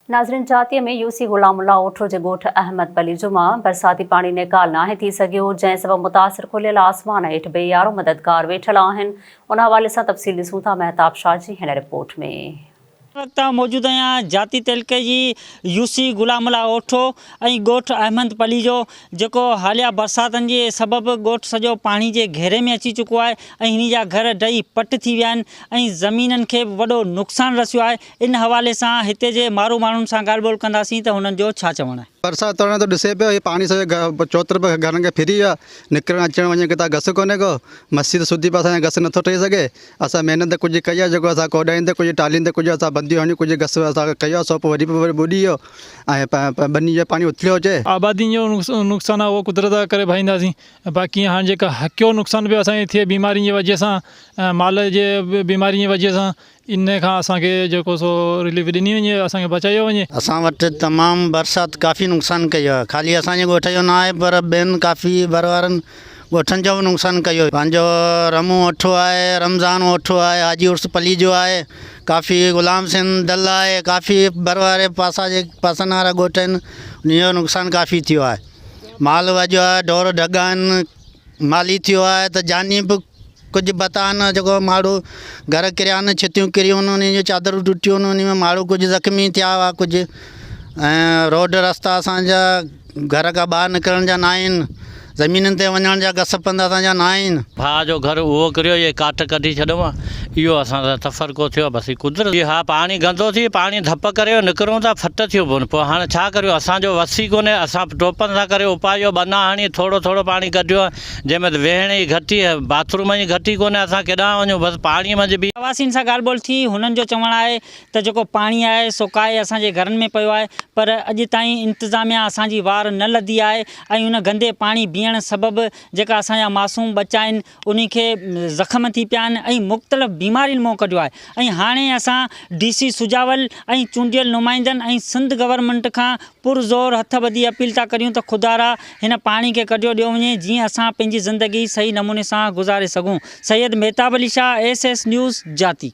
नाज़रीन, जातीअ में यूसी गुलामुल्ला ओठो जे ॻोठ अहमद पली जुमा बरसाती पाणी निकाल नाहे थी सघियो, जंहिं सबबि मुतासिर खुलियल आसमान हेठि बेयारो मददगार वेठल आहिनि। उन हवाले सां तफ़सील ॾिसूं था महताब शाह जी हिन रिपोर्ट में। वक्त मौजूद आहियां जाती तहलके जी यूसी गुलामुल्ला ओठो ऐं ॻोठ अहमद पली जो, जेको हालिया बरसातनि जे सबबि ॻोठ सॼो पाणी जे घेरे में अची चुको आहे ऐं हिन जा घर ढही पट थी विया आहिनि ऐं ज़मीननि खे वॾो नुक़सानु रसियो आहे। इन हवाले सां हिते जे माण्हुनि सां ॻाल्हि ॿोल कंदासीं त हुननि जो छा चवणु आहे। बरसात तो ॾिसे पियो, हीअ पाणी सॼो चोतर घरनि खे फिरी वियो आहे। निकिरणु अचणु वञणु किथां घस कोन्हे को, मस्जिद सुधी पियो, असांखे घस नथो ठही सघे। असां महिनत कुझु कई आहे, जेको असां कोडाईंदे कुझु टालींदे कुझु असां बंदियूं हणियूं, कुझु घस असां कयो आहे, सो पोइ वरी ॿुॾी वियो ऐं बनी जो पाणी उथियो अचे। आबादी जो नुक़सानु आहे उहो कुदरत करे भाईंदासीं। बाक़ी हाणे जेका हकियो नुक़सानु पियो असांखे थिए बीमारियुनि जी वजह सां, माल जे बीमारियुनि जी वजह सां, इन खां असांखे जेको सो रिलीफ ॾिनी वञे, असांखे बचायो वञे। असां वटि तमामु बरसाति काफ़ी नुक़सानु कयो आहे। ख़ाली असांजे ॻोठ जो न आहे पर ॿियनि काफ़ी भर वारनि ॻोठनि जो बि नुक़सानु कयो। पंहिंजो रमू ओठो आहे, रमज़ान ओठो आहे, हाजी उर्स पली जो आहे, काफ़ी गुलाम सिंध दल आहे, काफ़ी भर वारे पासनि वारा ॻोठ आहिनि, उनजो नुक़सानु काफ़ी थियो आहे। माल वॼो आहे, ढोर ढगा आहिनि, माली थियो आहे त जानी बि कुझु बता आहिनि। जेको माण्हू घर किरिया आहिनि, छितियूं किरियूं आहिनि, उन जूं चादरूं टुटियूं आहिनि, उन में माण्हू कुझु ज़ख़्मी थिया हुआ कुझु। ऐं रोड रस्ता असांजा घर खां ॿाहिरि निकिरण जा न आहिनि, ज़मीननि ते वञण जा गस पंध असांजा न आहिनि। भाउ जो घर उहो किरियो, इहे काठ कढी छॾियो आहे, इहो असां सां तफ़रको थियो। बसि कुदरत हा, पाणी गंदो थी, पाणी धप करे निकिरूं था, फट थियो पोइ हाणे छा करियो, असांजो वसी कोन्हे। असां टोपनि सां करे उपायो बना हणी थोरो थोरो पाणी कढियो आहे, जंहिंमें वेहण जी घटी आहे, बाथरूम जी घटी कोन्हे, असां केॾांहुं वञूं, बसि पाणीअ में बि। प्रवासियुनि सां ॻाल्हि ॿोल थी, हुननि जो चवणु आहे त जेको पाणी आहे सो काए असांजे घरनि में पियो आहे, पर अॼु ताईं इंतिज़ामिया असांजी वार न लधी आहे ऐं उन गंदे पाणी बीहण सबबि जेका असांजा मासूम बच्चा आहिनि उन खे ज़ख़्म थी पिया आहिनि ऐं मुख़्तलिफ़ बीमारियुनि मां कढियो आहे। ऐं हाणे असां DC सुजावल ऐं चूंडियल नुमाइंदनि ऐं सिंध गवर्नमेंट खां पुरज़ोर हथ ॿधी अपील था करियूं त ख़ुदारा हिन पाणी खे कढियो ॾियो वञे, जीअं असां पंहिंजी ज़िंदगी सही नमूने सां गुज़ारे सघूं। सैयद महताब अली शाह, SS न्यूज़, जाती।